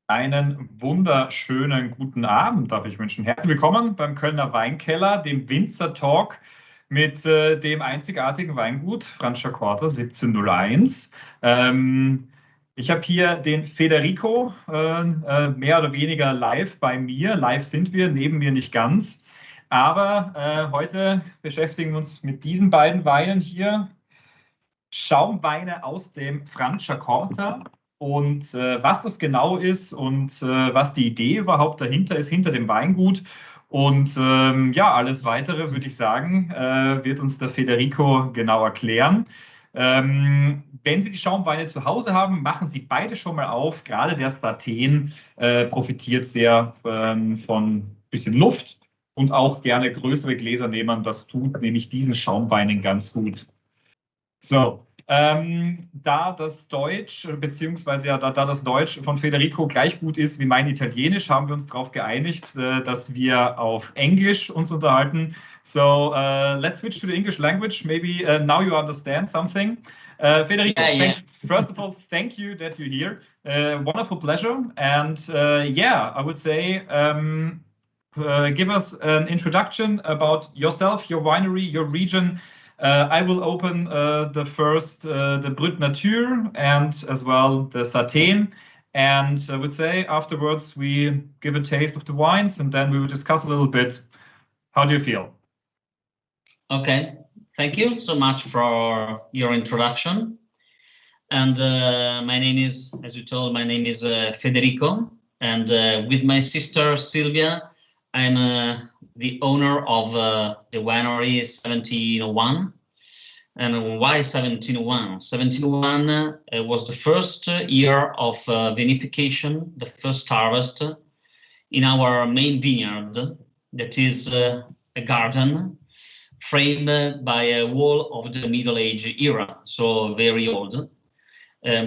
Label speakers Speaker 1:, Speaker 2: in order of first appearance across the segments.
Speaker 1: Einen wunderschönen guten Abend darf ich wünschen. Herzlich willkommen beim Kölner Weinkeller, dem Winzertalk mit dem einzigartigen Weingut Franciacorta 1701. Ich habe hier den Federico mehr oder weniger live bei mir. Live sind wir, neben mir nicht ganz. Aber heute beschäftigen wir uns mit diesen beiden Weinen hier. Schaumweine aus dem Franciacorta. Und was das genau ist und was die Idee überhaupt dahinter ist, hinter dem Weingut. Und ja, alles Weitere, würde ich sagen, wird uns der Federico genau erklären. Wenn Sie die Schaumweine zu Hause haben, machen Sie beide schon mal auf. Gerade der Staten profitiert sehr von ein bisschen Luft und auch gerne größere Gläser nehmen. Das tut nämlich diesen Schaumweinen ganz gut. So. Da das Deutsch, beziehungsweise ja, da das Deutsch von Federico gleich gut ist wie mein Italienisch, haben wir uns darauf geeinigt, dass wir auf Englisch uns unterhalten. So, let's switch to the English language. Maybe now you understand something. Federico, first of all, thank you that you're here. Wonderful pleasure. And yeah, I would say give us an introduction about yourself, your winery, your region. I will open the first, the Brut Nature, and as well the Sateen. And I would say afterwards we give a taste of the wines, and then we will discuss a little bit. How do you feel?
Speaker 2: Okay, thank you so much for your introduction. And my name is, as you told, my name is Federico, and with my sister Silvia, I'm the owner of the winery 1701. And why 1701? 1701 was the first year of vinification, the first harvest in our main vineyard, that is a garden framed by a wall of the Middle Age era, so very old.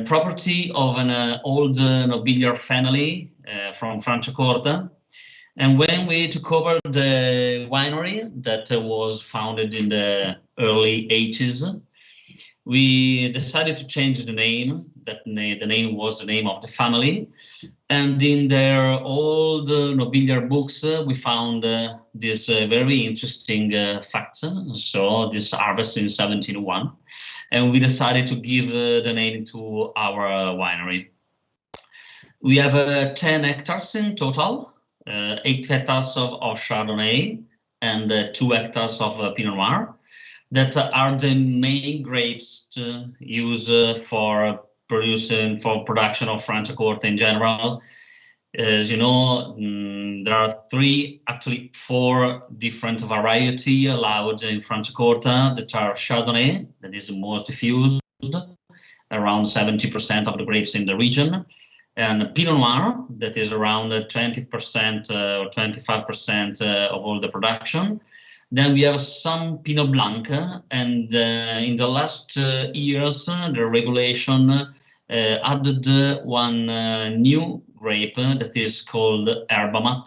Speaker 2: Property of an old nobiliar family from Franciacorta. And when we took over the winery that was founded in the early 80s, we decided to change the name. The name was the name of the family. And in their old nobiliar books, we found this very interesting fact. So this harvest in 1701. And we decided to give the name to our winery. We have 10 hectares in total. 8 hectares of Chardonnay and 2 hectares of Pinot Noir that are the main grapes to use for production of Franciacorta in general. As you know, there are 4 different varieties allowed in Franciacorta that are Chardonnay, that is the most diffused, around 70% of the grapes in the region. And Pinot Noir, that is around 20% or 25% of all the production. Then we have some Pinot Blanc, and in the last years, the regulation added one new grape that is called Herba,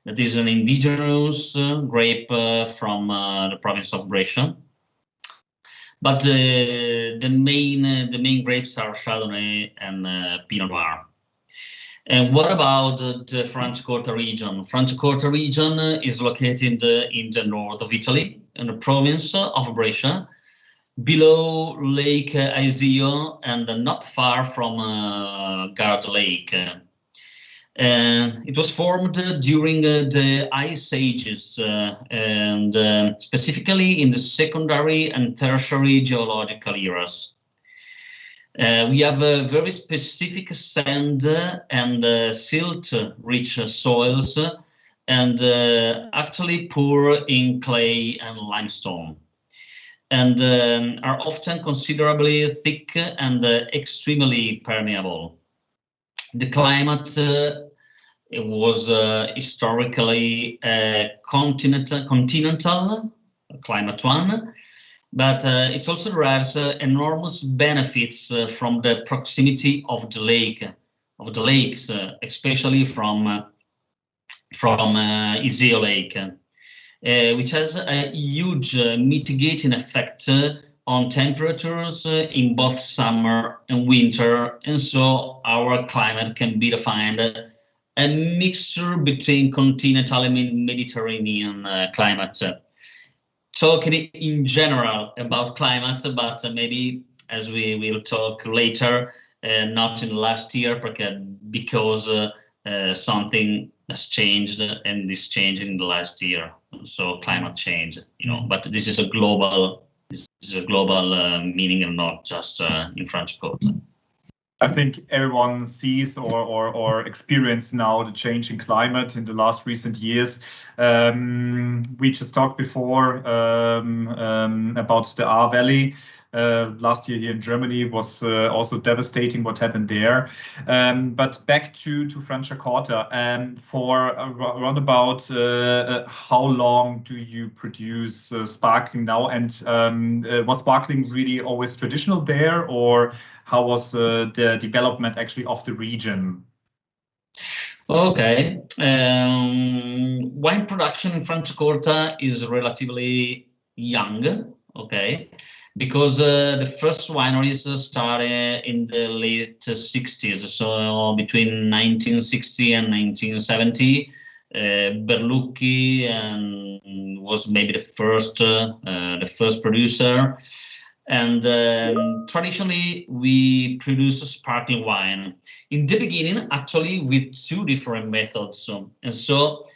Speaker 2: that is an indigenous grape from the province of Brescia. But the main grapes are Chardonnay and Pinot Noir. And what about the Franciacorta region? Franciacorta region is located in the north of Italy, in the province of Brescia, below Lake Iseo and not far from Garda Lake. And it was formed during the Ice Ages and specifically in the secondary and tertiary geological eras. We have a very specific sand and silt-rich soils and actually poor in clay and limestone, and are often considerably thick and extremely permeable. The climate it was historically continental climate one, but it also derives enormous benefits from the proximity of the lakes, especially from Iseo Lake, which has a huge mitigating effect on temperatures in both summer and winter, and so our climate can be defined a mixture between continental and Mediterranean climate. Talking in general about climate, but maybe as we will talk later, not in the last year, because something has changed and is changing in the last year. So climate change, but this is a global. This is a global meaning and not just in Franciacorta.
Speaker 1: I think everyone sees or experiences now the change in climate in the last recent years. We just talked before about the Ahr Valley. Last year here in Germany was also devastating what happened there. But back to Franciacorta, for around about how long do you produce sparkling now? And was sparkling really always traditional there, or how was the development actually of the region?
Speaker 2: Okay, wine production in Franciacorta is relatively young. Okay. Because the first wineries started in the late 60s, so between 1960 and 1970. Berlucchi was maybe the first producer, and traditionally we produce sparkling wine. In the beginning, actually, with two different methods, and so.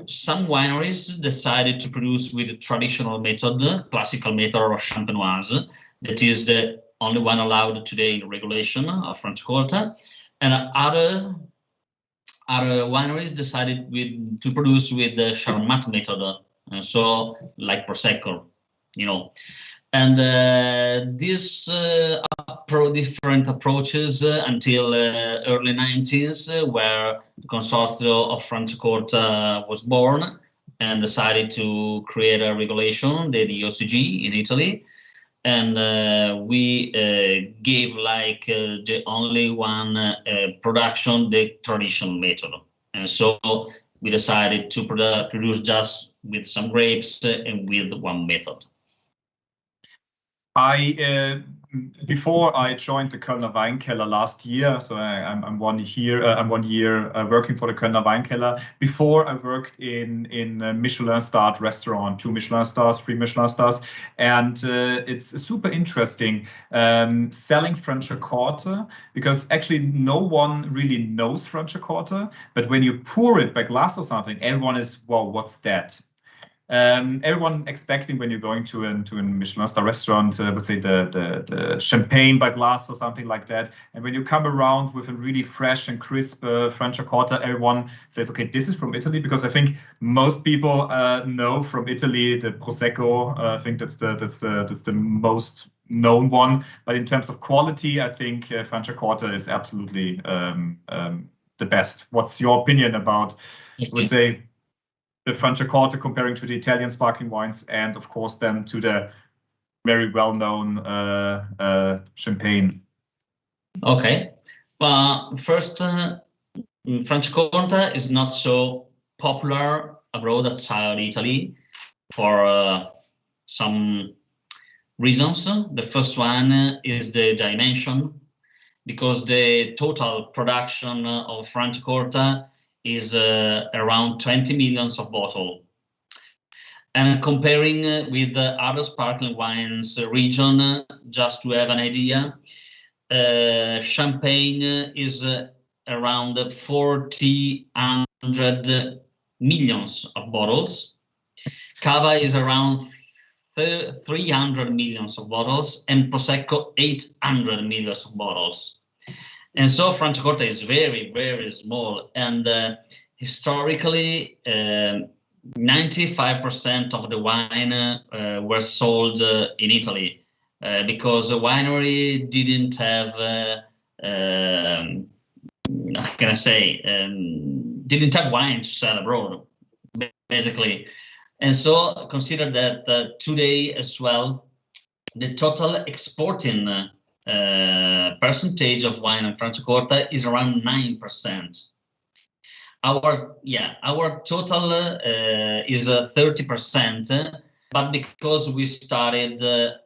Speaker 2: Some wineries decided to produce with the traditional method, classical method or champenoise, that is the only one allowed today in regulation of Franciacorta, and other wineries decided to produce with the Charmat method, and so like Prosecco, And these different approaches until early 90s, where the Consorzio of Franciacorta was born and decided to create a regulation, the OCG in Italy. And we gave like the only one production, the traditional method. And so we decided to produce just with some grapes and with one method.
Speaker 1: Before I joined the Kölner Weinkeller last year, so I'm 1 year. I'm 1 year working for the Kölner Weinkeller. Before I worked in Michelin-starred restaurant, 2 Michelin stars, 3 Michelin stars, and it's super interesting selling Franciacorta, because actually no one really knows Franciacorta, but when you pour it by glass or something, everyone is, wow, what's that? Everyone expecting when you're going to a Michelin star restaurant, let's say the champagne by glass or something like that. And when you come around with a really fresh and crisp Franciacorta, everyone says, okay, this is from Italy, because I think most people know from Italy the Prosecco. I think that's the most known one. But in terms of quality, I think Franciacorta is absolutely the best. What's your opinion about, let's say, the Franciacorta comparing to the Italian sparkling wines, and of course then to the very well-known champagne?
Speaker 2: Okay, well, first, Franciacorta is not so popular abroad outside Italy for some reasons. The first one is the dimension, because the total production of Franciacorta is around 20 million of bottles. And comparing with the other sparkling wines region, just to have an idea, Champagne is around 400 millions of bottles. Cava is around 300 millions of bottles, and Prosecco 800 millions of bottles. And so Franciacorta is very, very small, and historically 95% of the wine were sold in Italy, because the winery didn't have, how can I say, didn't have wine to sell abroad, basically. And so consider that today as well, the total exporting percentage of wine in Franciacorta is around 9%. Our total is 30%, but because we started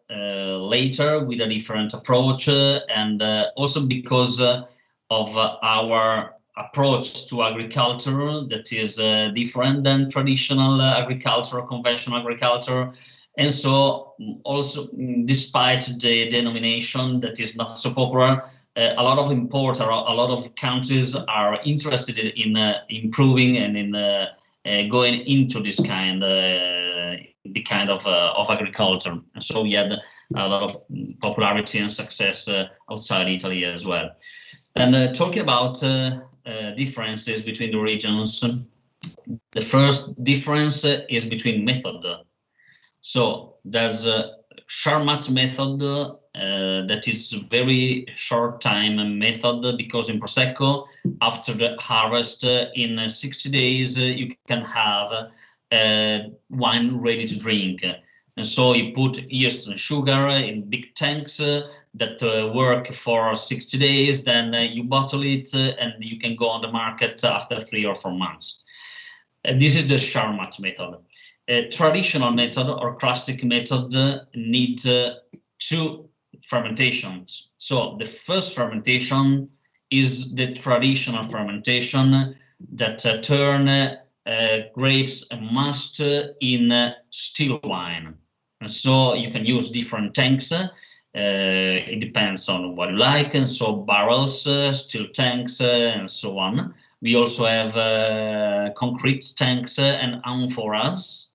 Speaker 2: later with a different approach, and also because of our approach to agriculture that is different than traditional agriculture, conventional agriculture. And so also, despite the denomination that is not so popular, a lot of importers, a lot of countries are interested in improving and in going into this kind of agriculture. And so we had a lot of popularity and success outside Italy as well. And talking about differences between the regions, the first difference is between method. So there's a Charmat method that is very short time method, because in Prosecco, after the harvest, in 60 days, you can have wine ready to drink. And so you put yeast and sugar in big tanks that work for 60 days, then you bottle it and you can go on the market after 3 or 4 months. This is the Charmat method. A traditional method or classic method need 2 fermentations. So the first fermentation is the traditional fermentation that turn grapes and must in still wine. And so you can use different tanks. It depends on what you like, and so barrels, still tanks, and so on. We also have concrete tanks and amphoras.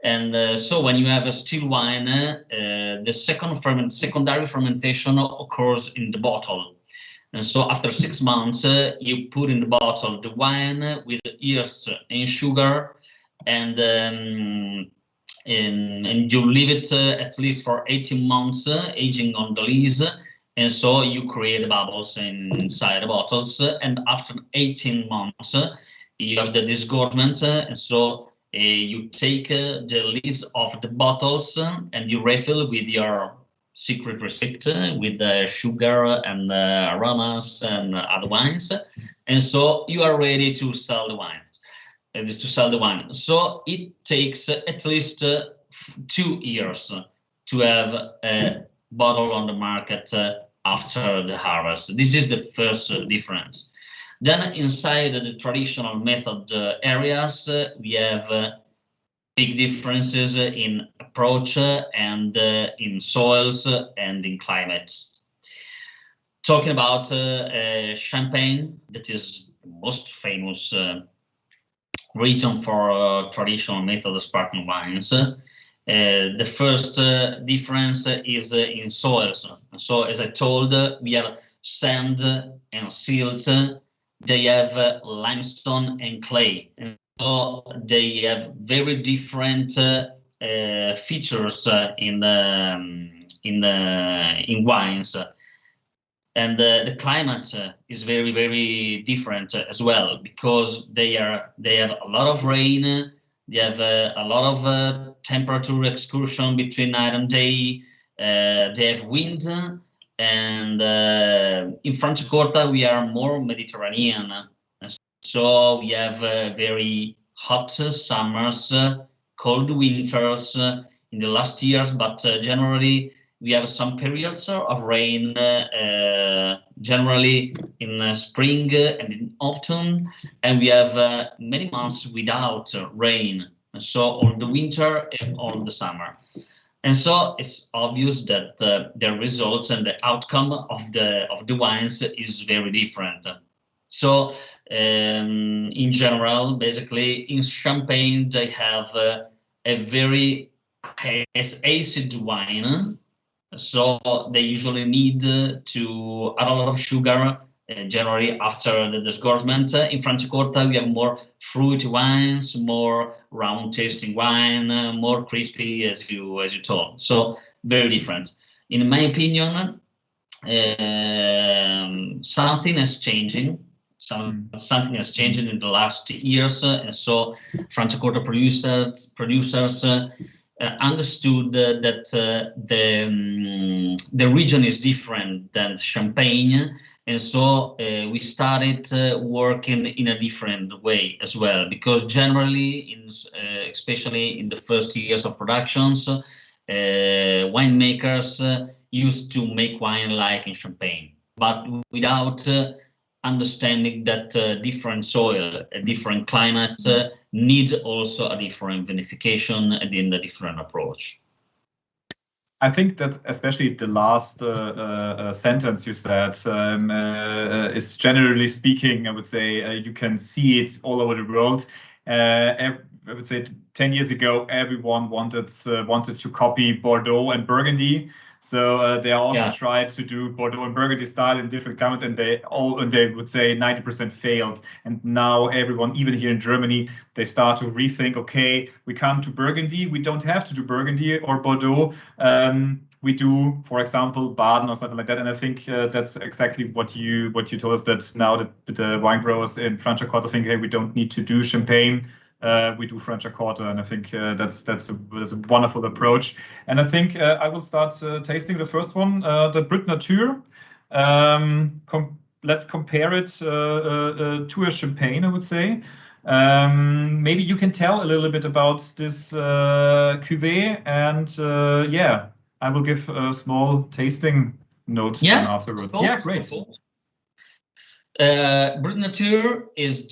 Speaker 2: And so when you have a still wine, the secondary fermentation occurs in the bottle. And so after 6 months, you put in the bottle the wine with yeast and sugar, and you leave it at least for 18 months, aging on the lees. And so you create bubbles inside the bottles. And after 18 months, you have the disgorgement. And so you take the lees of the bottles and you refill with your secret recipe with the sugar and aromas and other wines. And so you are ready to sell the wine. So it takes at least 2 years to have a bottle on the market after the harvest. This is the first difference. Then inside the traditional method areas, we have big differences in approach and in soils and in climate. Talking about Champagne, that is the most famous region for traditional method sparkling wines. The first difference is in soils. So as I told, we have sand and silt. They have limestone and clay. And so they have very different features in wines. And the climate is very, very different as well, because they have a lot of rain. They have a lot of temperature excursion between night and day. They have wind, and in Franciacorta we are more Mediterranean. So we have very hot summers, cold winters in the last years, but generally we have some periods of rain, generally in spring and in autumn, and we have many months without rain, and so all the winter and all the summer. And so it's obvious that the results and the outcome of the wines is very different. So in general, basically in Champagne they have a very acid wine. So they usually need to add a lot of sugar, generally after the disgorgement. In Franciacorta, we have more fruity wines, more round tasting wine, more crispy, as you told. So very different. In my opinion, something has changed. Something has changed in the last years, and so Franciacorta producers understood that the region is different than Champagne, and so we started working in a different way as well, because generally, especially in the first years of productions, winemakers used to make wine like in Champagne, but without understanding that different soil, a different climate needs also a different vinification and in a different approach.
Speaker 1: I think that especially the last sentence you said is, generally speaking, I would say you can see it all over the world. I would say 10 years ago, everyone wanted to copy Bordeaux and Burgundy. So they also tried to do Bordeaux and Burgundy style in different climates, and they would say 90% failed. And now everyone, even here in Germany, they start to rethink. Okay, we come to Burgundy. We don't have to do Burgundy or Bordeaux. We do, for example, Baden or something like that. And I think that's exactly what you told us, that now the wine growers in Franciacorta think, hey, we don't need to do Champagne. We do Franciacorta, and I think that's a wonderful approach. And I think I will start tasting the first one, the Brut Nature. Let's compare it to a Champagne, I would say. Maybe you can tell a little bit about this cuvée, and yeah, I will give a small tasting note afterwards.
Speaker 2: Course,
Speaker 1: yeah, great.
Speaker 2: Brut Nature is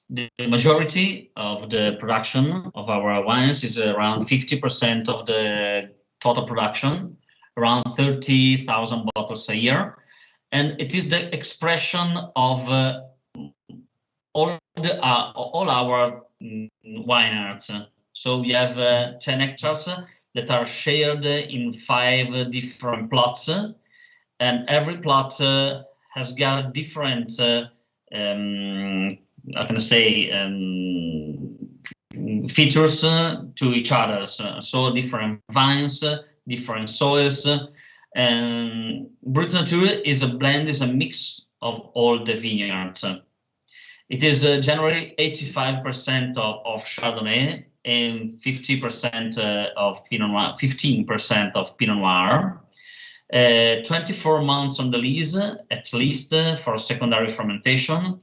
Speaker 2: the majority of the production of our wines, is around 50% of the total production, around 30,000 bottles a year, and it is the expression of all our vineyards. So we have 10 hectares that are shared in 5 different plots, and every plot has got different how can I say, features to each other. So different vines, different soils, and Brut Nature is a blend, is a mix of all the vineyards. It is generally 85% of Chardonnay and 50% of Pinot Noir, 15% of Pinot Noir. 24 months on the lease, at least, for secondary fermentation.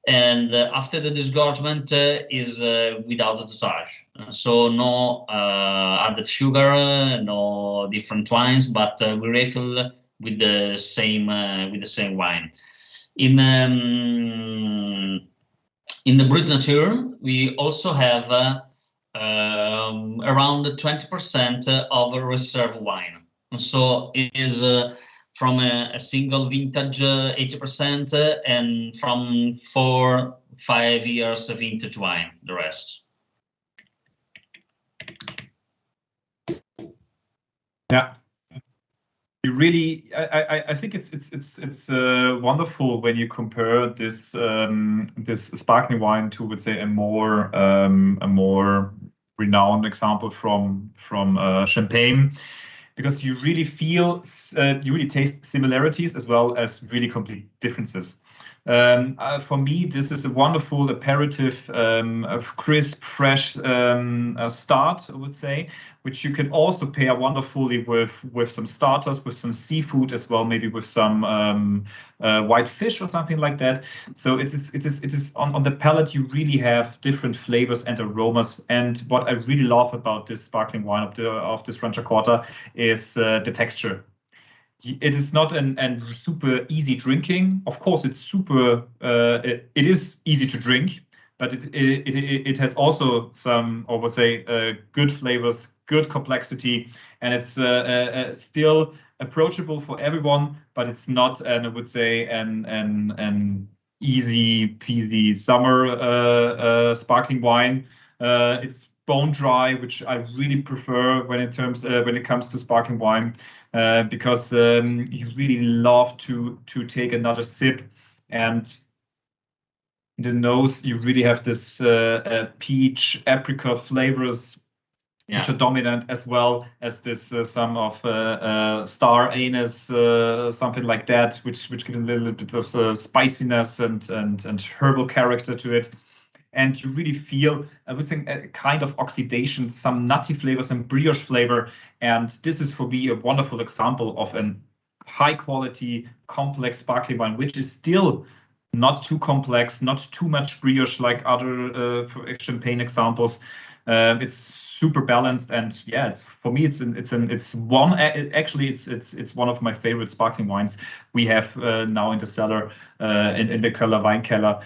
Speaker 2: And after the disgorgement is without dosage. So no added sugar, no different wines, but we refill with the same wine. In the Brut Nature, we also have around 20% of reserve wine. So it is from a single vintage 80%, and from 4-5 years vintage wine, the rest.
Speaker 1: Yeah, you really. I think it's wonderful when you compare this this sparkling wine to, would say, a more renowned example from Champagne. Because you really feel, you really taste similarities as well as really complete differences. For me, this is a wonderful aperitif, a crisp, fresh start, I would say, which you can also pair wonderfully with some starters, with some seafood as well, maybe with some white fish or something like that. So it is on the palate, you really have different flavors and aromas. And what I really love about this sparkling wine of this Franciacorta is the texture. It is not an super easy drinking. Of course, it's super. It is easy to drink, but it has also some, I would say, good flavors, good complexity, and it's still approachable for everyone. But it's not, and I would say, an easy peasy summer sparkling wine. It's bone dry, which I really prefer when it comes to sparkling wine, because you really love to take another sip, and in the nose you really have this peach apricot flavors, which are dominant, as well as this some of star anise, something like that, which gives a little bit of spiciness and herbal character to it. and you really feel, I would say, a kind of oxidation, some nutty flavor, some brioche flavor. And this is for me a wonderful example of an high quality, complex sparkling wine, which is still not too complex, not too much brioche like other champagne examples. It's super balanced, and yeah, it's for me it's one of my favorite sparkling wines we have now in the cellar, in the Köller Weinkeller,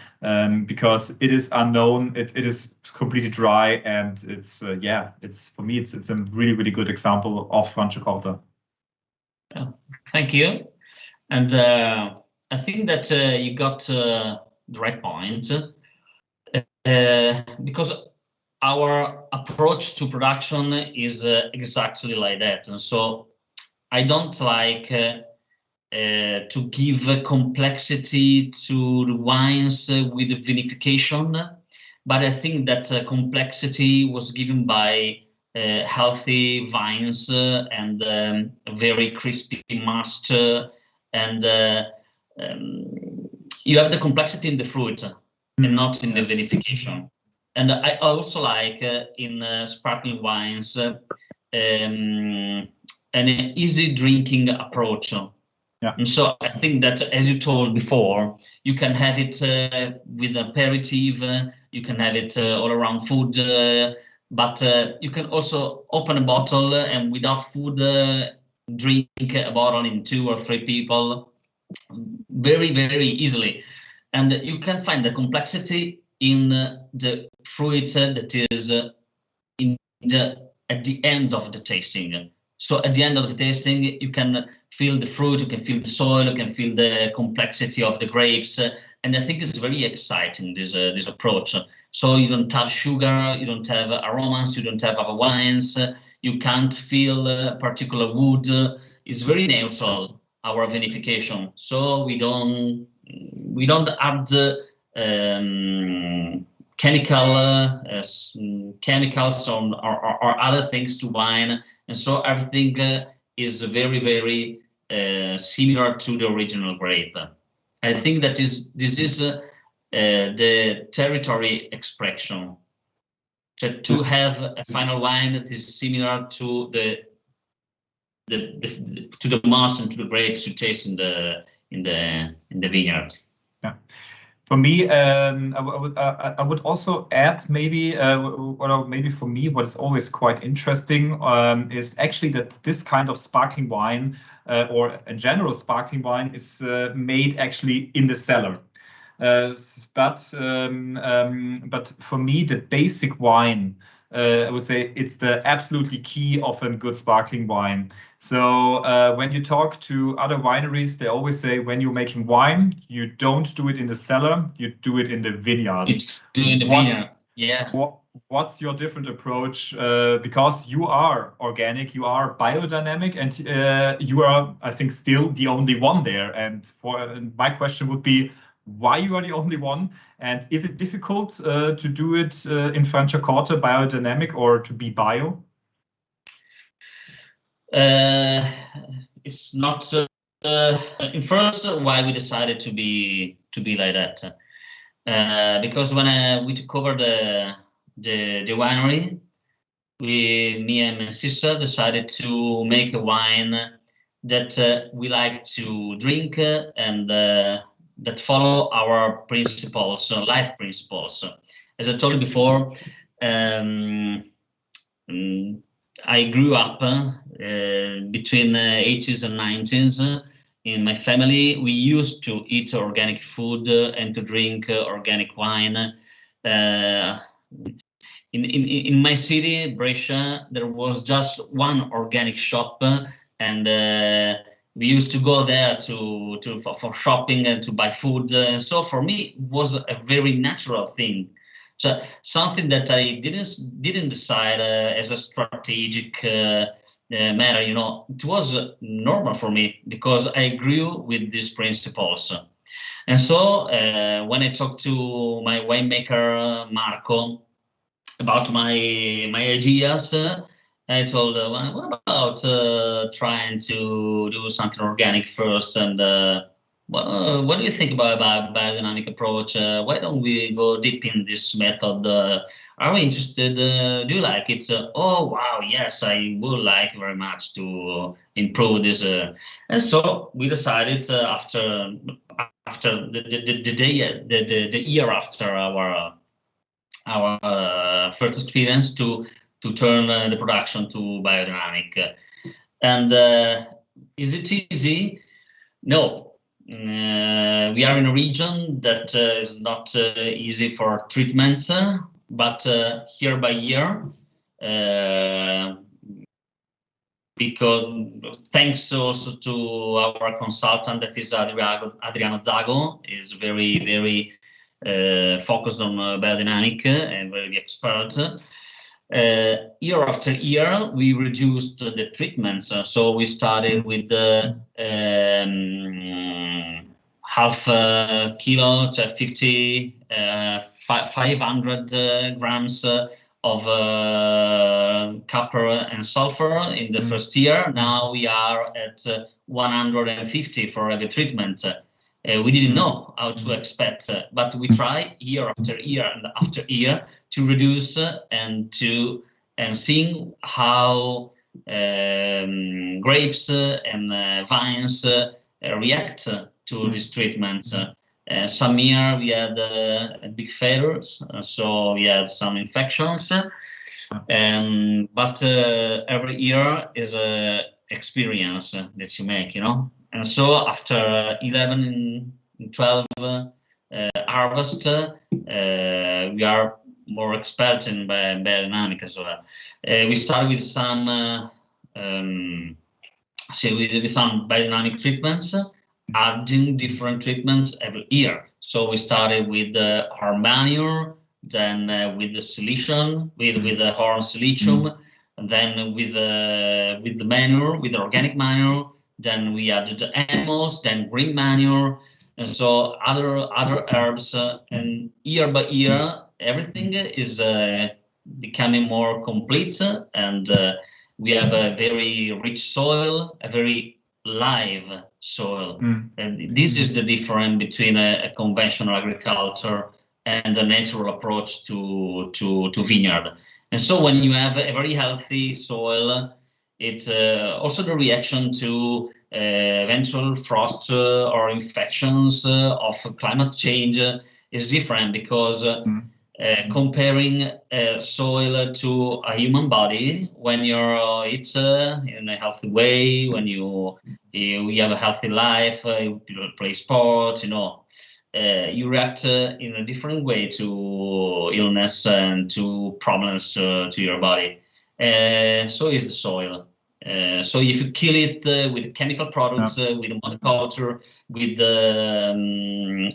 Speaker 1: because it is unknown, it is completely dry, and it's for me it's a really good example of Franciacorta.
Speaker 2: Yeah, thank you. And I think that you got the right point, because our approach to production is exactly like that. And so I don't like to give complexity to the wines with vinification, but I think that complexity was given by healthy vines and very crispy must, and you have the complexity in the fruit and not in the vinification. And I also like in sparkling wines an easy drinking approach.
Speaker 1: Yeah.
Speaker 2: And so I think that, as you told before, you can have it with aperitif, you can have it all around food, but you can also open a bottle and without food drink a bottle in 2 or 3 people very easily. And you can find the complexity in the fruit that is at the end of the tasting. So at the end of the tasting, you can feel the fruit, you can feel the soil, you can feel the complexity of the grapes, and I think it's very exciting, this approach. So you don't have sugar, you don't have aromas, you don't have other wines, you can't feel particular wood. It's very neutral, our vinification. So we don't add chemicals or other things to wine, and so everything is very similar to the original grape. I think that this is the territory expression. So to have a final wine that is similar to the must and to the grapes you taste in the vineyard.
Speaker 1: Yeah. For me, I would also add maybe, or maybe for me, what is always quite interesting is actually that this kind of sparkling wine, or a general sparkling wine, is made actually in the cellar. But for me, the basic wine, I would say it's the absolutely key of a good sparkling wine. So when you talk to other wineries, they always say when you're making wine, you don't do it in the cellar, you do it in the vineyard.
Speaker 2: It's in the vineyard, yeah.
Speaker 1: What's your different approach? Because you are organic, you are biodynamic, and you are, I think, still the only one there. And my question would be, why you are the only one, and is it difficult to do it in Franciacorta biodynamic or to be bio?
Speaker 2: It's not in first why we decided to be like that, because when we took over the winery, me and my sister decided to make a wine that we like to drink and that follow our principles, life principles. As I told you before, I grew up between 80s and 90s. In my family, we used to eat organic food and to drink organic wine. In my city, Brescia, there was just one organic shop, and we used to go there for shopping and to buy food. And so for me, it was a very natural thing. So something that I didn't decide as a strategic matter. You know, it was normal for me because I grew with these principles. And so when I talked to my winemaker Marco about my ideas, I told him, what about trying to do something organic first? And Well, what do you think about biodynamic approach? Why don't we go deep in this method? Are we interested? Do you like it? Oh, wow, yes, I would like very much to improve this. And so we decided after the year after our first experience to turn the production to biodynamic. And is it easy? No. We are in a region that is not easy for treatment, but year by year, because thanks also to our consultant, that is Adriano Zago, is very focused on biodynamic and very expert. Year after year, we reduced the treatments. So we started with half kilo to 500 grams of copper and sulfur in the first year. Now we are at 150 for every treatment. We didn't know how to expect, but we try year after year and after year to reduce and seeing how grapes and vines react to these treatments. Some year we had big failures, so we had some infections, but every year is a experience that you make, you know. And so after 11 and 12 harvest, we are more expert in biodynamic as well. We start with some with some biodynamic treatments, adding different treatments every year. So we started with our manure, then with the solution, with the horn silicium, and then with the manure, with the organic manure. Then we added the animals, then green manure, and so other herbs. And year by year, everything is becoming more complete, and we have a very rich soil, a very live soil. And this is the difference between a conventional agriculture and a natural approach to vineyard. And so when you have a very healthy soil, it's also the reaction to eventual frost or infections of climate change is different, because comparing soil to a human body, when you're it's in a healthy way, when you have a healthy life, you play sports, you know, you react in a different way to illness and to problems to your body. So is the soil. So if you kill it with chemical products, with monoculture, with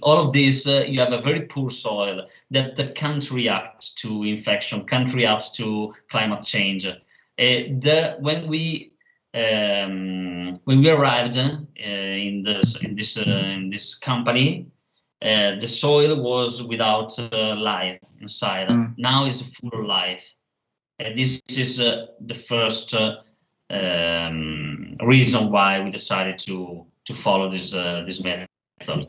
Speaker 2: all of this, you have a very poor soil that can't react to infection, can't react to climate change. When we arrived in this company, the soil was without life inside. Now it's full of life. This is the first reason why we decided to follow this method.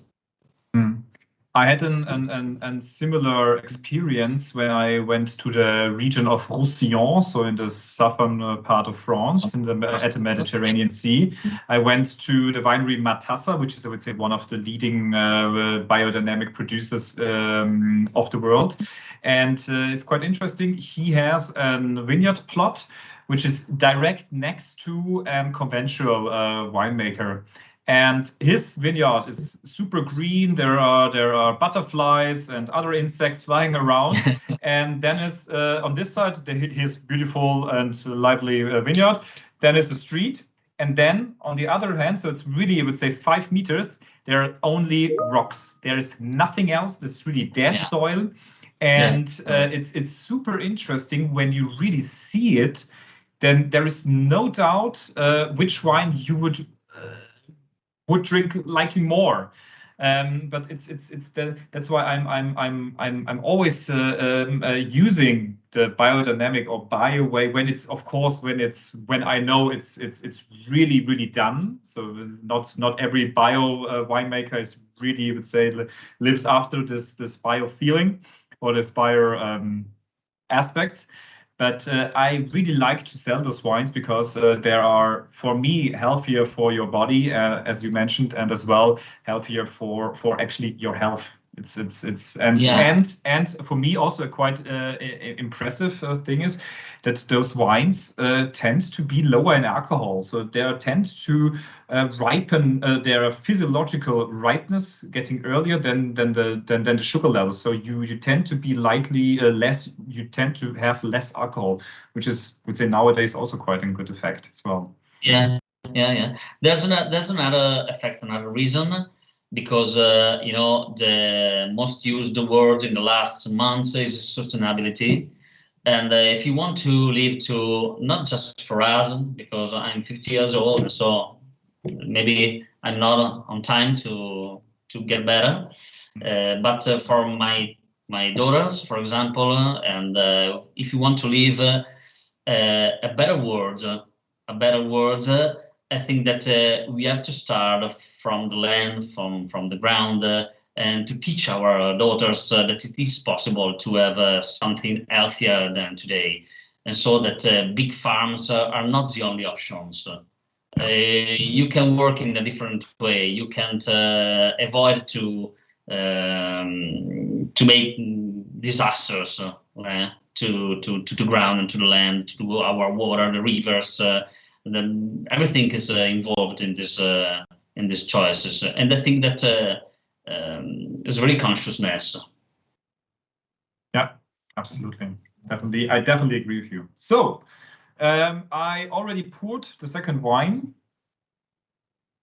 Speaker 1: I had a similar experience when I went to the region of Roussillon, so in the southern part of France, at the Mediterranean Sea. I went to the winery Matassa, which is, I would say, one of the leading biodynamic producers of the world. And it's quite interesting. He has a vineyard plot which is direct next to a conventional winemaker. And his vineyard is super green. There are butterflies and other insects flying around. And then is on this side, his beautiful and lively vineyard. Then is the street. And then on the other hand, so it's really, I would say, 5 meters, there are only rocks. There is nothing else. There's really dead soil. And it's super interesting when you really see it. Then there is no doubt which wine you would drink likely more. But that's why I'm always using the biodynamic or bio way when I know it's really done. So not every bio winemaker is really, would say, lives after this bio feeling or this bio aspects. But I really like to sell those wines because they are, for me, healthier for your body, as you mentioned, and as well healthier for actually your health. And for me also a quite impressive thing is that those wines tend to be lower in alcohol, so they tend to ripen their physiological ripeness getting earlier than the sugar levels. So you tend to be likely less. You tend to have less alcohol, which is, I would say, nowadays also quite a good effect as well.
Speaker 2: Yeah. There's another effect, another reason. Because the most used word in the last months is sustainability, and if you want to live to, not just for us, because I'm 50 years old, so maybe I'm not on time to get better, but for my daughters, for example, and if you want to live a better world, I think that we have to start from the land, from the ground, and to teach our daughters that it is possible to have something healthier than today, and so that big farms are not the only options. You can work in a different way. You can't avoid to make disasters to the ground and to the land, to our water, the rivers. Then everything is involved in these choices, and I think that is very consciousness.
Speaker 1: Yeah, absolutely, definitely. I definitely agree with you. So I already poured the second wine.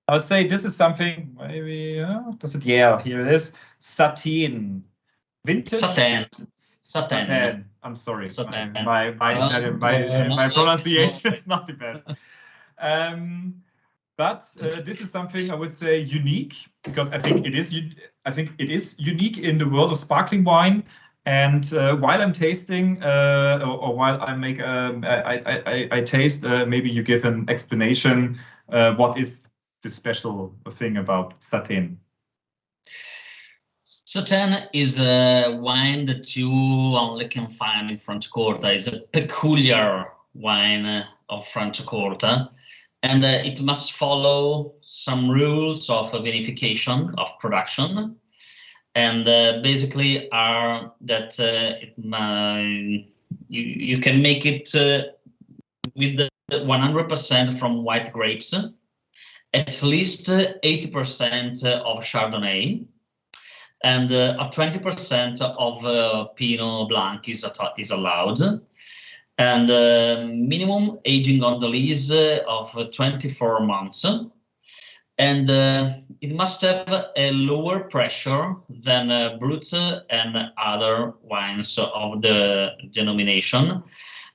Speaker 1: I would say this is something maybe. Does it? Yeah, here it is. Satin. Vintage. Satin. I'm sorry.
Speaker 2: Satin.
Speaker 1: My Italian, my pronunciation is not the best. But this is something I would say unique, because I think it is unique in the world of sparkling wine. And while I'm tasting, or while I make, I taste, maybe you give an explanation. What is the special thing about Satin?
Speaker 2: Satin is a wine that you only can find in Franciacorta. It's a peculiar wine of Franciacorta, and it must follow some rules of vinification, of production, and basically are that you can make it with 100% from white grapes, at least 80% of Chardonnay, and 20% of Pinot Blanc is allowed, and minimum aging on the lees of 24 months, and it must have a lower pressure than Brut and other wines of the denomination,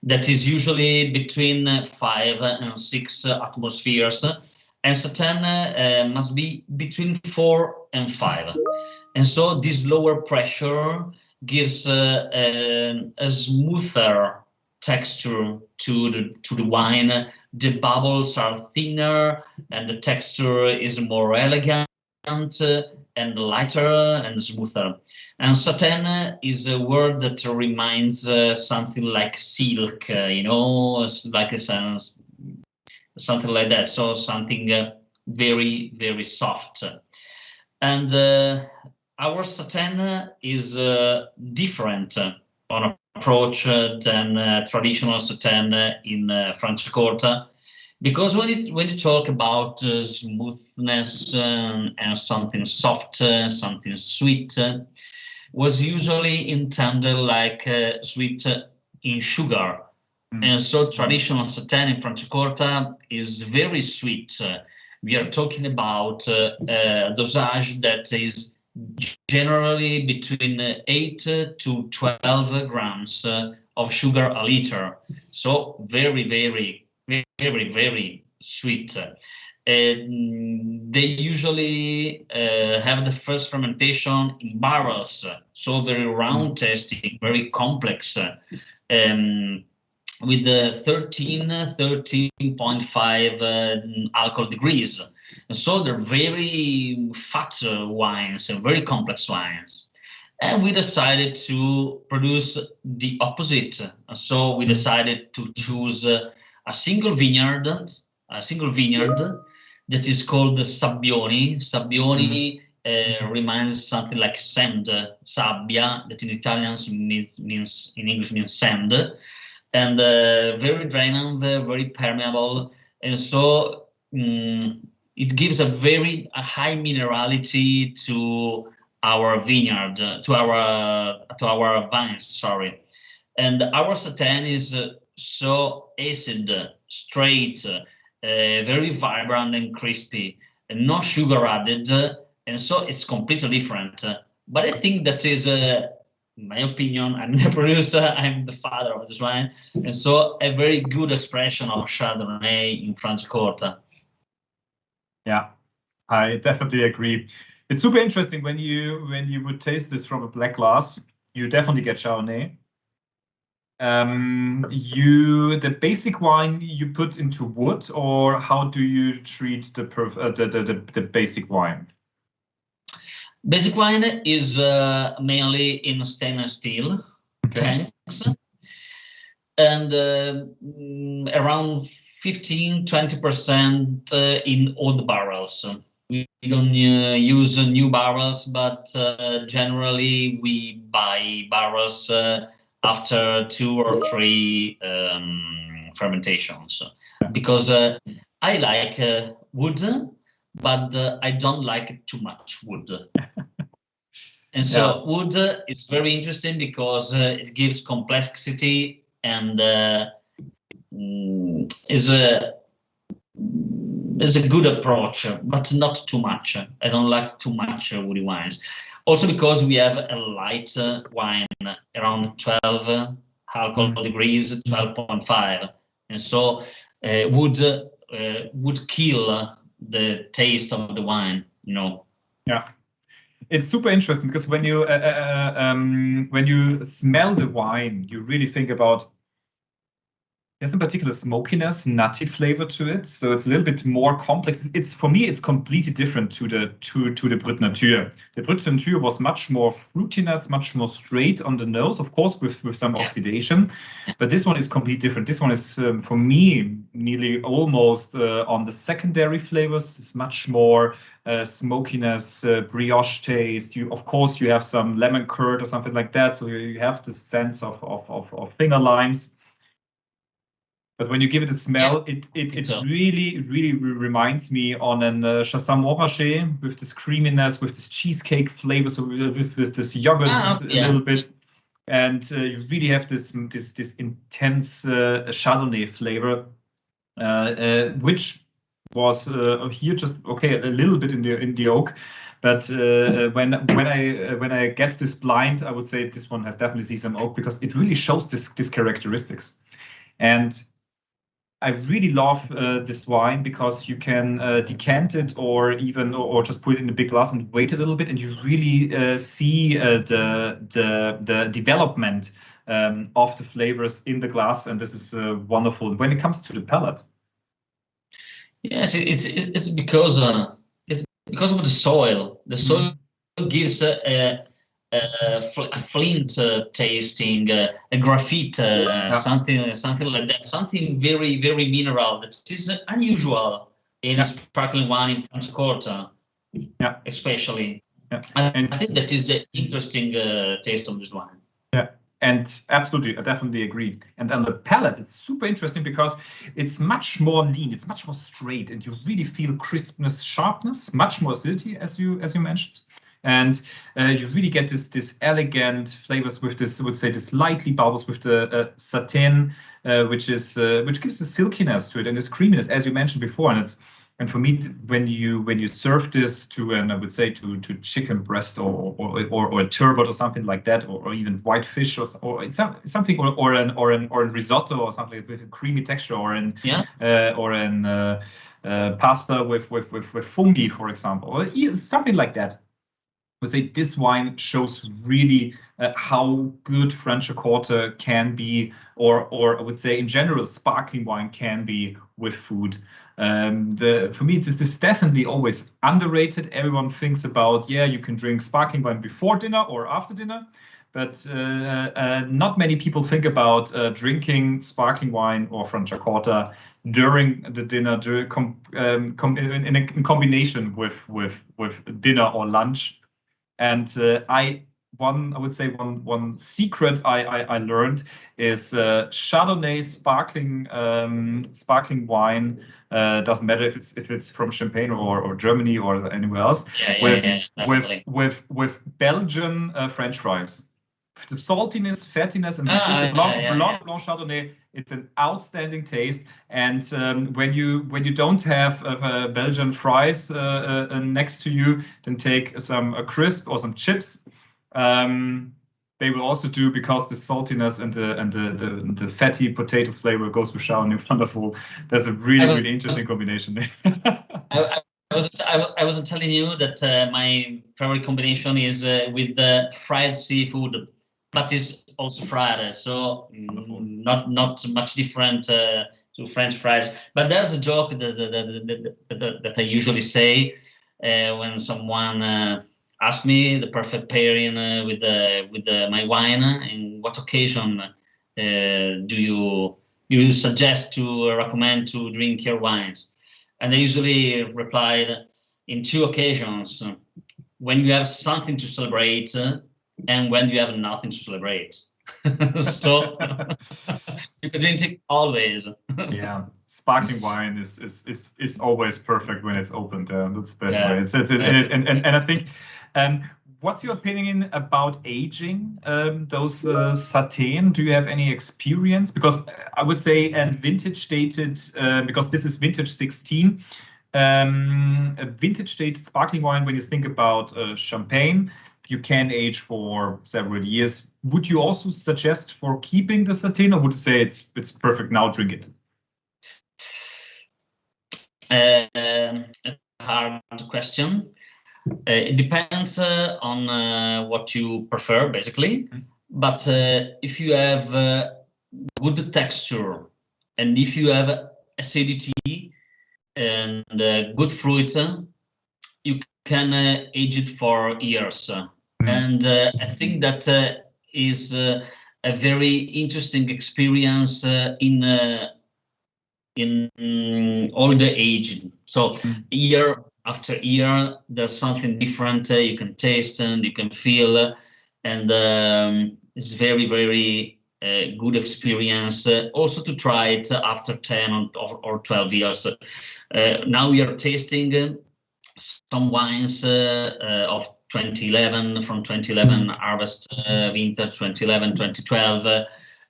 Speaker 2: that is usually between 5 and 6 atmospheres, and Satin must be between 4 and 5. And so this lower pressure gives a smoother texture to the wine. The bubbles are thinner, and the texture is more elegant and lighter and smoother. And satin is a word that reminds something like silk, like something like that. So something very, very soft. And our satin is different on approach than traditional satin in Franciacorta, because when you talk about smoothness and something soft, something sweet, was usually intended like sweet in sugar. And so traditional satin in Franciacorta is very sweet. We are talking about a dosage that is generally between 8 to 12 grams of sugar a liter. So very, very, very, very sweet. they usually have the first fermentation in barrels, so very round tasting, very complex, with the 13.5 alcohol degrees. And so they're very fat wines and very complex wines. And we decided to produce the opposite. So we decided to choose a single vineyard that is called Sabbioni. Sabbioni reminds something like sand, sabbia, that in Italian means in English means sand, and very drainant, very permeable, and so it gives a high minerality to our vineyard, to our vines. Sorry, and our Satin is so acid, straight, very vibrant and crispy, and no sugar added, and so it's completely different. But I think that is, in my opinion, I'm the producer, I'm the father of this wine, and so a very good expression of Chardonnay in Franciacorta.
Speaker 1: Yeah, I definitely agree. It's super interesting when you would taste this from a black glass, you definitely get Chardonnay. The basic wine you put into wood, or how do you treat the basic wine?
Speaker 2: Basic wine is mainly in stainless steel tanks, and around 15-20% in old barrels. We don't use new barrels, but generally we buy barrels after 2 or 3 fermentations, because I like wood, but I don't like too much wood. And so wood is very interesting because it gives complexity and is a good approach, but not too much. I don't like too much woody wines. Also because we have a light wine around 12 alcohol degrees, 12.5, and so would kill the taste of the wine, you know.
Speaker 1: Yeah, it's super interesting because when you smell the wine, you really think about, there's a particular smokiness, nutty flavor to it, so it's a little bit more complex. It's, for me, it's completely different to the Brut Nature. The Brut Nature was much more fruitiness, much more straight on the nose, of course, with some oxidation. But this one is completely different. This one is, for me, nearly almost on the secondary flavors. It's much more smokiness, brioche taste. Of course, you have some lemon curd or something like that, so you have this sense of finger limes. But when you give it a smell, it really reminds me on an Chassagne Montrachet, with this creaminess, with this cheesecake flavor, so with this yogurt a little bit, and you really have this intense Chardonnay flavor, which was here just a little bit in the oak. But when I get this blind, I would say this one has definitely some oak, because it really shows these characteristics. And I really love this wine because you can decant it or just put it in a big glass and wait a little bit, and you really see the development of the flavors in the glass, and this is wonderful. When it comes to the palate,
Speaker 2: yes, it's because of the soil. The soil gives a flint tasting, a graphite, something like that, something very, very mineral that is unusual in a sparkling wine in Franciacorta, especially. I think that is the interesting taste of this wine.
Speaker 1: Yeah, and absolutely, I definitely agree. And on the palate, it's super interesting because it's much more lean, it's much more straight, and you really feel crispness, sharpness, much more acidity, as you mentioned. And you really get this elegant flavors with this, I would say, this lightly bubbles with the satin, which gives the silkiness to it and this creaminess, as you mentioned before. And for me, when you serve this to, I would say to chicken breast or a turbot or something like that, or even white fish or something, or a risotto or something with a creamy texture, or pasta with fungi, for example, or something like that. I would say this wine shows really how good Franciacorta can be, or I would say in general, sparkling wine can be with food. For me, this is definitely always underrated. Everyone thinks about, yeah, you can drink sparkling wine before dinner or after dinner, but not many people think about drinking sparkling wine or Franciacorta during the dinner, in combination with dinner or lunch. And I would say one secret I learned is Chardonnay sparkling wine. Doesn't matter if it's from Champagne or Germany or anywhere else. With Belgian French fries. The saltiness, fattiness, and this Blanc Chardonnay, it's an outstanding taste. And when you don't have Belgian fries next to you, then take some crisp or some chips. They will also do, because the saltiness and the fatty potato flavor goes with Chardonnay. Wonderful. That's a really interesting combination.
Speaker 2: I wasn't telling you that my favorite combination is with the fried seafood. But it's also fried, so not much different to French fries. But there's a joke that I usually say when someone asks me the perfect pairing with my wine. In what occasion do you suggest to recommend to drink your wines? And I usually replied, in two occasions: when you have something to celebrate, and when you have nothing to celebrate. So you can drink it always.
Speaker 1: Yeah, sparkling wine is always perfect when it's opened. That's the best way. And I think, what's your opinion about aging those Sateen? Do you have any experience? Because I would say, and vintage dated, because this is vintage 16. A vintage dated sparkling wine, when you think about champagne, you can age for several years. Would you also suggest for keeping the Sateen, or would you say it's perfect now, drink it?
Speaker 2: A hard question. It depends on what you prefer, basically. But if you have good texture, and if you have acidity and good fruit, you can age it for years. And I think that is a very interesting experience in all the aging. So year after year, there's something different you can taste and you can feel, and it's very, very good experience also to try it after 10 or 12 years. Now we are tasting some wines of 2011, from 2011 harvest vintage, 2011, 2012,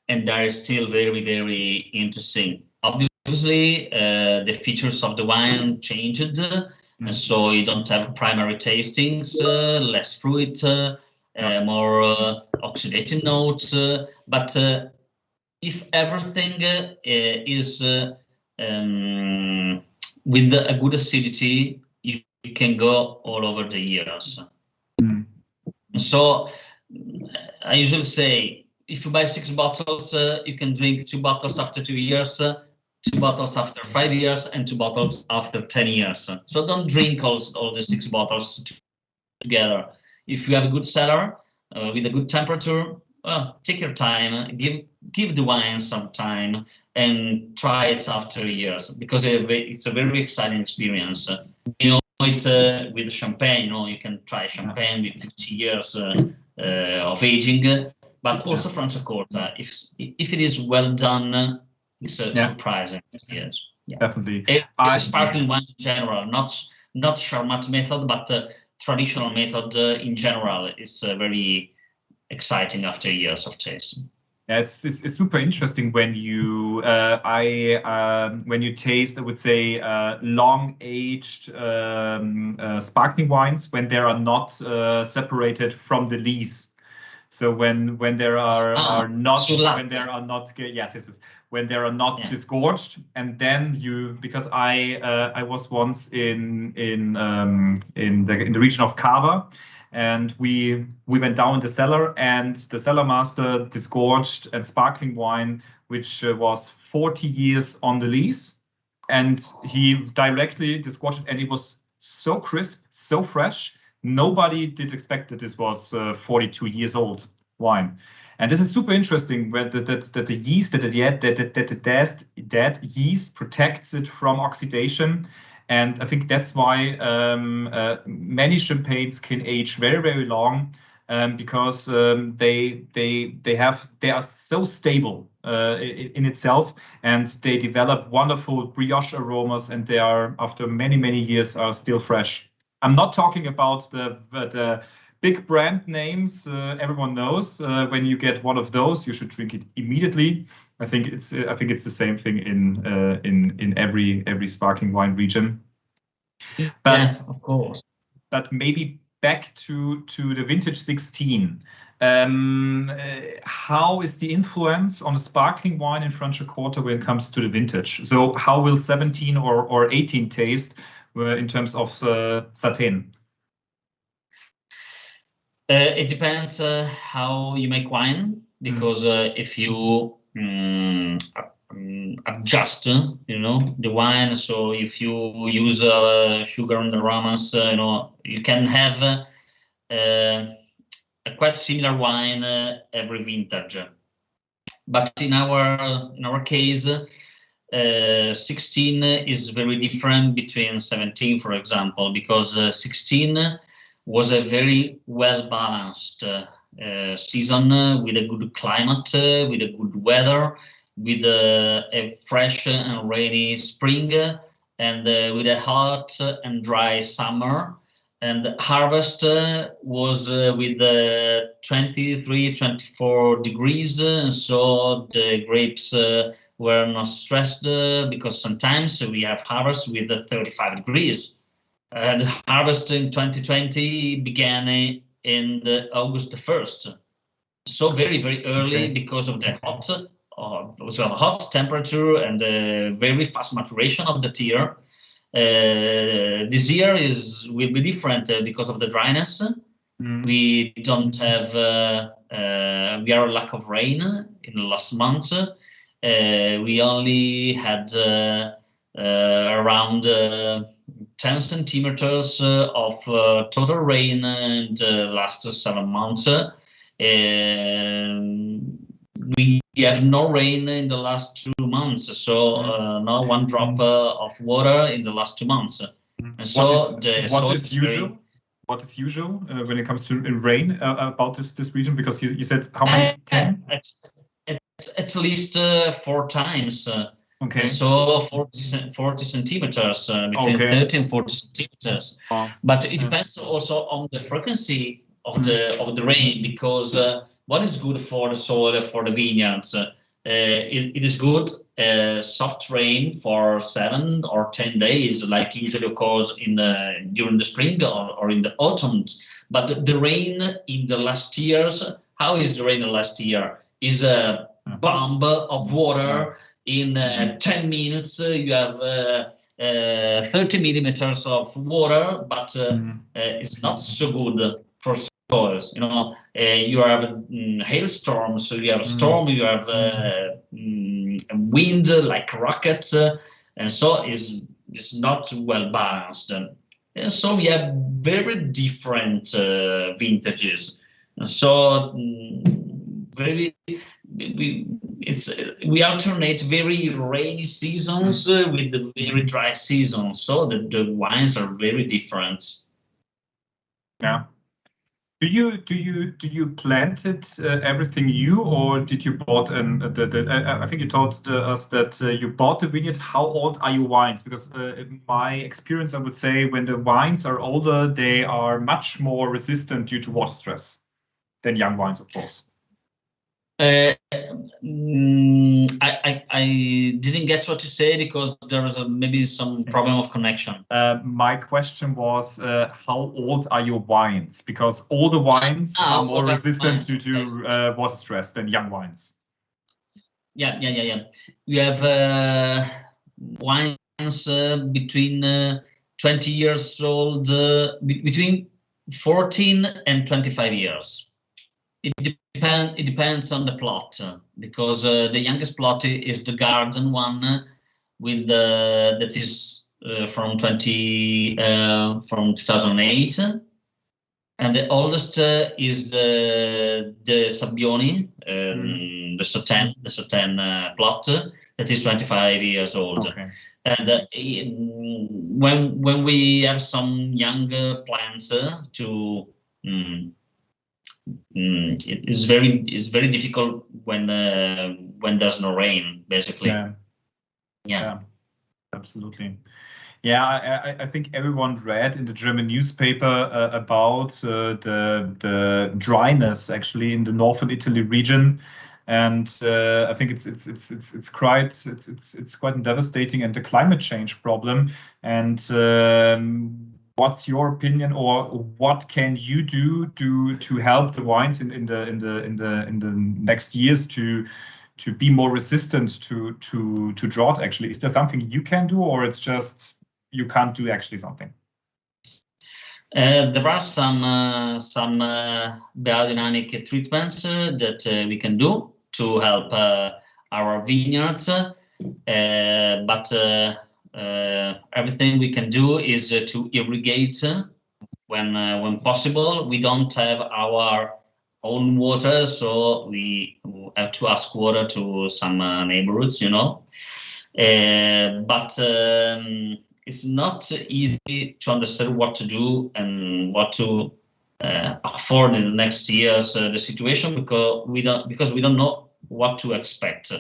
Speaker 2: and they are still very, very interesting. Obviously, the features of the wine changed, and so you don't have primary tastings, less fruit, more oxidative notes, but if everything is with a good acidity, you can go all over the years. So I usually say, if you buy 6 bottles, you can drink 2 bottles after 2 years, 2 bottles after 5 years, and 2 bottles after 10 years. So don't drink all the 6 bottles together. If you have a good cellar with a good temperature, well, take your time, give the wine some time, and try it after years, because it's a very exciting experience. You know, it's with champagne. You know, you can try champagne with 50 years of aging, but also Franciacorta. If it is well done, it's surprising. Yes,
Speaker 1: definitely.
Speaker 2: Sparkling wine in general, not Charmat method, but traditional method in general is very exciting after years of tasting.
Speaker 1: Yeah, it's super interesting when you when you taste, I would say, long aged sparkling wines when they are not separated from the lees. So when there are not
Speaker 2: latte.
Speaker 1: when there are not disgorged, and then because I was once in the region of Cava, and we went down in the cellar, and the cellar master disgorged a sparkling wine which was 40 years on the lease, and he directly disgorged it, and it was so crisp, so fresh. Nobody did expect that this was 42 years old wine. And this is super interesting, that the yeast, that the dead yeast protects it from oxidation. And I think that's why many champagnes can age very, very long, because they are so stable in itself, and they develop wonderful brioche aromas, and they are, after many, many years, are still fresh. I'm not talking about the big brand names everyone knows. When you get one of those, you should drink it immediately. I think it's the same thing in every sparkling wine region. But,
Speaker 2: yes, of course.
Speaker 1: But maybe back to the vintage 16. How is the influence on the sparkling wine in Franciacorta when it comes to the vintage? So how will 17 or 18 taste in terms of Satin?
Speaker 2: It depends how you make wine, because if you adjust, the wine. So if you use sugar and aromas, you can have a quite similar wine every vintage. But in our case, 16 is very different between 17, for example, because 16 was a very well balanced season with a good climate, with a good weather, with a fresh and rainy spring, and with a hot and dry summer. And harvest was with 23, 24 degrees, so the grapes were not stressed, because sometimes we have harvest with 35 degrees. The harvest in 2020 began in August 1st, so very, very early, because of the hot temperature and the very fast maturation of the tear. This year will be different because of the dryness. We don't have we are lack of rain in the last months. We only had around 10 centimeters of total rain in the last 7 months. We have no rain in the last 2 months, so not one drop of water in the last 2 months. And so
Speaker 1: what is usual? What is usual when it comes to rain about this region? Because you said how many? 10?
Speaker 2: At least 4 times.
Speaker 1: Okay.
Speaker 2: So 40 centimeters, between 30 and 40 centimeters. But it depends also on the frequency of the rain, because what is good for the soil, for the vineyards? It is good soft rain for 7 or 10 days, like usually occurs during the spring or in the autumn. But the rain in the last years, how is the rain in the last year? Is a bomb of water. In 10 minutes, you have 30 millimeters of water, but it's not so good for soils. You have hailstorms, so you have a storm, you have wind like rockets, and so it's not well balanced. And so we have very different vintages. And so we alternate very rainy seasons with the very dry seasons, so the wines are very different.
Speaker 1: Yeah. Do you plant it everything new, or did you bought I think you told us that you bought the vineyard. How old are your wines? Because in my experience, I would say when the wines are older, they are much more resistant due to water stress than young wines, of course.
Speaker 2: I didn't get what you say because there was maybe some problem of connection.
Speaker 1: My question was, how old are your wines? Because older wines are more resistant to water stress than young wines.
Speaker 2: Yeah. We have wines between 20 years old, between 14 and 25 years. It depends on the plot, because the youngest plot is the garden one, with that is from 2008, and the oldest is the Sabbioni, the Sauternes plot, that is 25 years old.
Speaker 1: Okay.
Speaker 2: And when we have some young plants to it is very difficult when there's no rain, basically. Yeah,
Speaker 1: absolutely. Yeah, I think everyone read in the German newspaper about the dryness actually in the northern Italy region, and I think it's quite devastating, and the climate change problem. And what's your opinion, or what can you do to help the wines in the next years to be more resistant to drought? Actually, is there something you can do, or it's just you can't do actually something?
Speaker 2: There are some biodynamic treatments that we can do to help our vineyards, but everything we can do is to irrigate when possible. We don't have our own water, so we have to ask water to some neighborhoods, but it's not easy to understand what to do and what to afford in the next years, the situation, because we don't know what to expect.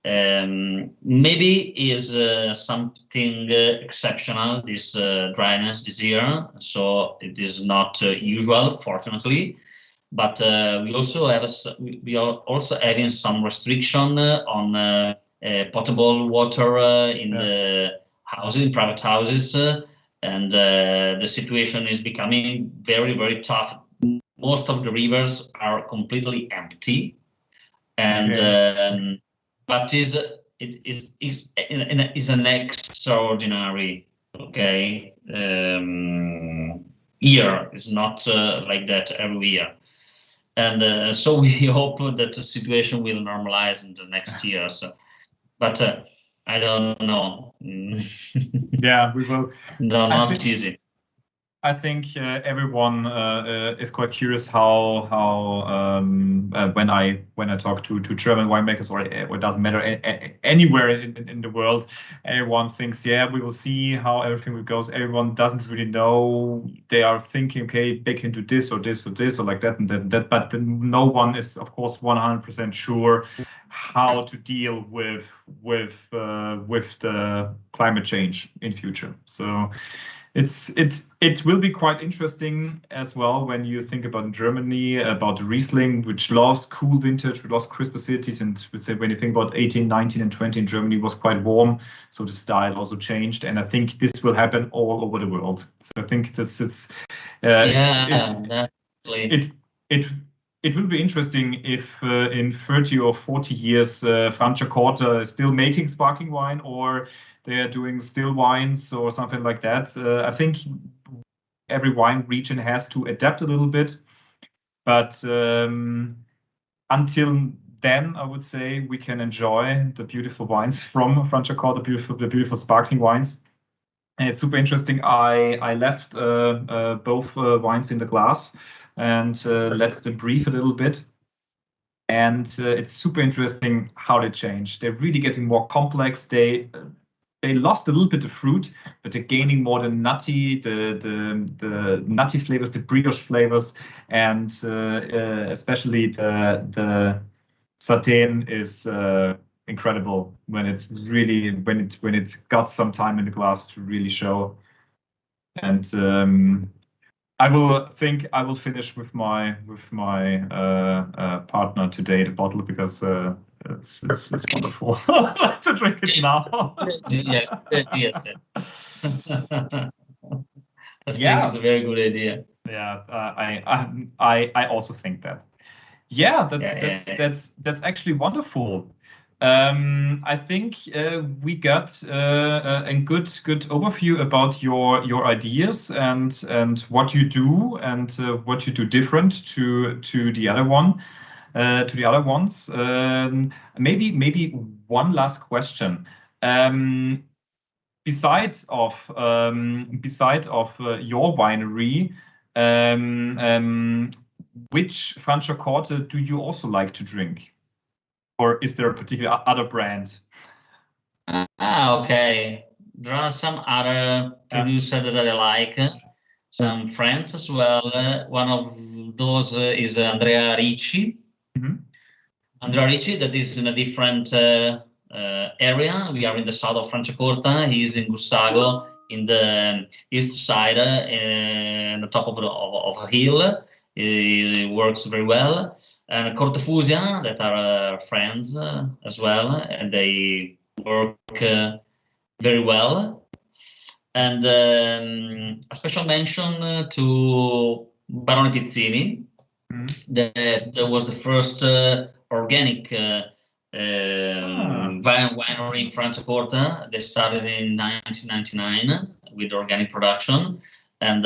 Speaker 2: Maybe is something exceptional, this dryness this year, so it is not usual, fortunately. But we are also having some restriction on potable water in the houses, in private houses, and the situation is becoming very, very tough. Most of the rivers are completely empty, and but it is an extraordinary year. It's not like that every year. And so we hope that the situation will normalize in the next years. But I don't know.
Speaker 1: Yeah, we will.
Speaker 2: No, not easy.
Speaker 1: I think everyone is quite curious how when I talk to German winemakers, or it doesn't matter anywhere in the world, everyone thinks, yeah, we will see how everything goes. Everyone doesn't really know. They are thinking, okay, they can do this or this or this or like that and that, but no one is, of course, 100% sure how to deal with the climate change in future. So it will be quite interesting as well when you think about Germany, about the Riesling, which lost cool vintage, which lost crisp acidities, and would say when you think about 18, 19, and 20 in Germany was quite warm, so the style also changed, and I think this will happen all over the world. So I think it will be interesting if in 30 or 40 years Franciacorta is still making sparkling wine, or they are doing still wines or something like that. I think every wine region has to adapt a little bit, but until then, I would say we can enjoy the beautiful wines from Franciacorta, the beautiful sparkling wines. And it's super interesting. I left both wines in the glass and let them breathe a little bit. And it's super interesting how they change. They're really getting more complex. They lost a little bit of fruit, but they're gaining more the nutty, the nutty flavors, the brioche flavors, and especially the Sauternes is incredible when it's really when it's got some time in the glass to really show. And I will finish with my partner today the bottle, because it's wonderful to drink it now.
Speaker 2: Yeah, good idea, sir. I think
Speaker 1: Yeah.
Speaker 2: it's a very good idea.
Speaker 1: Yeah, I also think that. Yeah, that's actually wonderful. I think we got a good overview about your ideas and what you do and what you do different to the other ones. Maybe one last question. Besides of your winery, which Franciacorta do you also like to drink? Or is there a particular other brand?
Speaker 2: Okay. There are some other producers that I like, some friends as well. One of those is Andrea Ricci. Andrea Ricci, that is in a different area. We are in the south of Franciacorta. He is in Gussago, in the east side, in the top of a hill. He works very well. And Cortefusia, that are friends as well, and they work very well. And a special mention to Barone Pizzini, that was the first organic winery in Franciacorta. They started in 1999 with organic production, and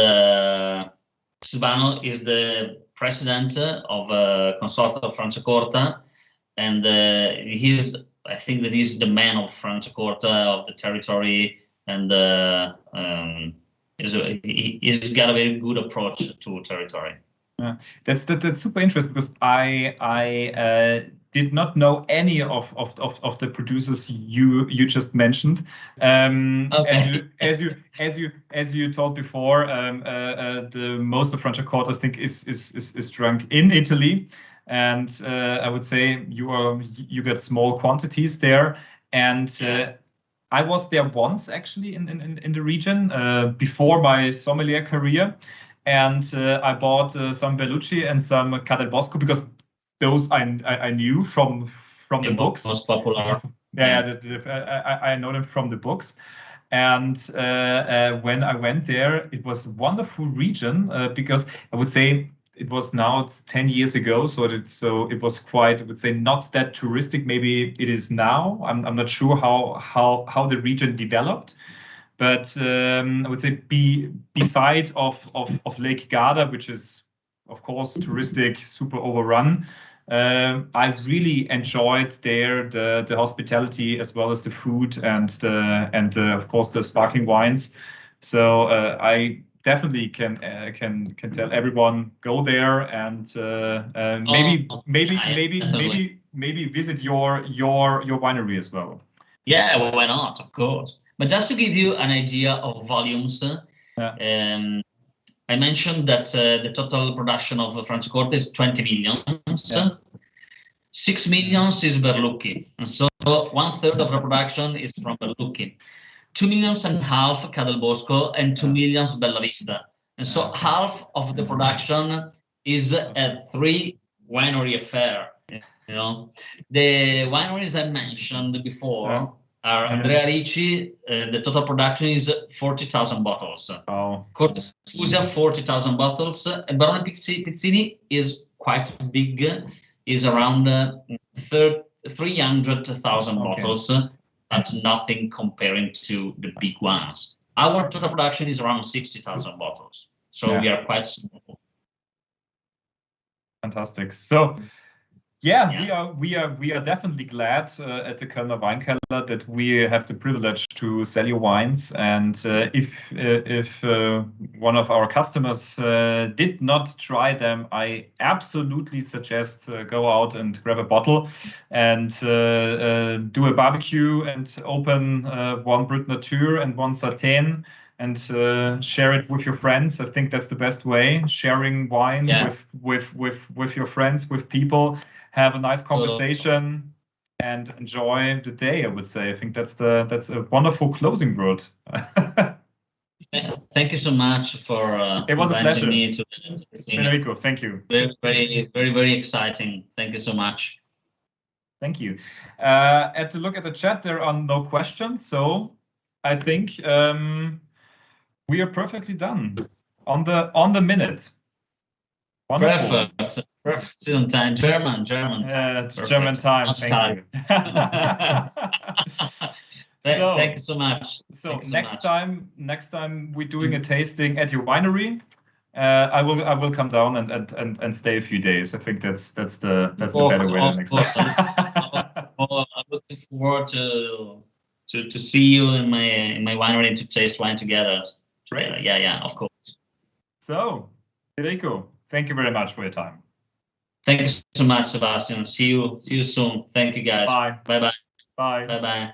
Speaker 2: Silvano is the president of Consortium of Franciacorta, and I think that he's the man of Franciacorta, of the territory, and he's got a very good approach to territory.
Speaker 1: Yeah, that's super interesting, because I did not know any of the producers you just mentioned.
Speaker 2: Okay.
Speaker 1: As you told before, the most of Franciacorta, I think, is drunk in Italy, and I would say you get small quantities there, and I was there once actually in the region before my sommelier career. And I bought some Bellucci and some Cadel Bosco, because those I knew from the books.
Speaker 2: Most popular.
Speaker 1: I know them from the books. And when I went there, it was a wonderful region, because I would say it's 10 years ago, so it was quite, I would say, not that touristic. Maybe it is now. I'm not sure how the region developed. But I would say beside of Lake Garda, which is of course touristic, super overrun, I really enjoyed there the hospitality as well as the food and of course the sparkling wines. So I definitely can tell everyone, go there and maybe visit your winery as well.
Speaker 2: Yeah, well, why not? Of course. But just to give you an idea of volumes, I mentioned that the total production of Franciacorta is 20 millions. 6 millions is Berlucchi. And so 1/3 of the production is from Berlucchi. 2.5 millions Cadel Bosco and 2 millions Bella Vista. And so half of the production is a 3 winery affair. You know, the wineries I mentioned before are Andrea Ricci. The total production is 40,000 bottles.
Speaker 1: Oh.
Speaker 2: Cortefusia, 40,000 bottles. And Barone Pizzini is quite big, is around 300,000 bottles. That's nothing comparing to the big ones. Our total production is around 60,000 bottles. So we are quite small.
Speaker 1: Fantastic. So we are definitely glad at the Kölner Weinkeller that we have the privilege to sell your wines. And if one of our customers did not try them, I absolutely suggest go out and grab a bottle and do a barbecue and open one Brut Nature and one Sartène and share it with your friends. I think that's the best way. Sharing wine with your friends, with people. Have a nice conversation and enjoy the day, I would say. I think that's a wonderful closing word.
Speaker 2: thank you so much for
Speaker 1: it was a pleasure.
Speaker 2: me to
Speaker 1: Federico, thank you.
Speaker 2: Very exciting. Thank you so much.
Speaker 1: Thank you. And to look at the chat, there are no questions, so I think we are perfectly done on the minute. Wonderful.
Speaker 2: Perfect. On time. German.
Speaker 1: It's German time. Thank you.
Speaker 2: Thank you so much.
Speaker 1: So next time we're doing a tasting at your winery. I will come down and stay a few days. I think that's the better way next time.
Speaker 2: I'm looking forward to see you in my winery and to taste wine together.
Speaker 1: Great.
Speaker 2: Yeah, of course.
Speaker 1: So, Federico, thank you very much for your time.
Speaker 2: Thank you so much, Sebastian. See you soon. Thank you, guys.
Speaker 1: Bye.
Speaker 2: Bye.
Speaker 1: Bye.
Speaker 2: Bye.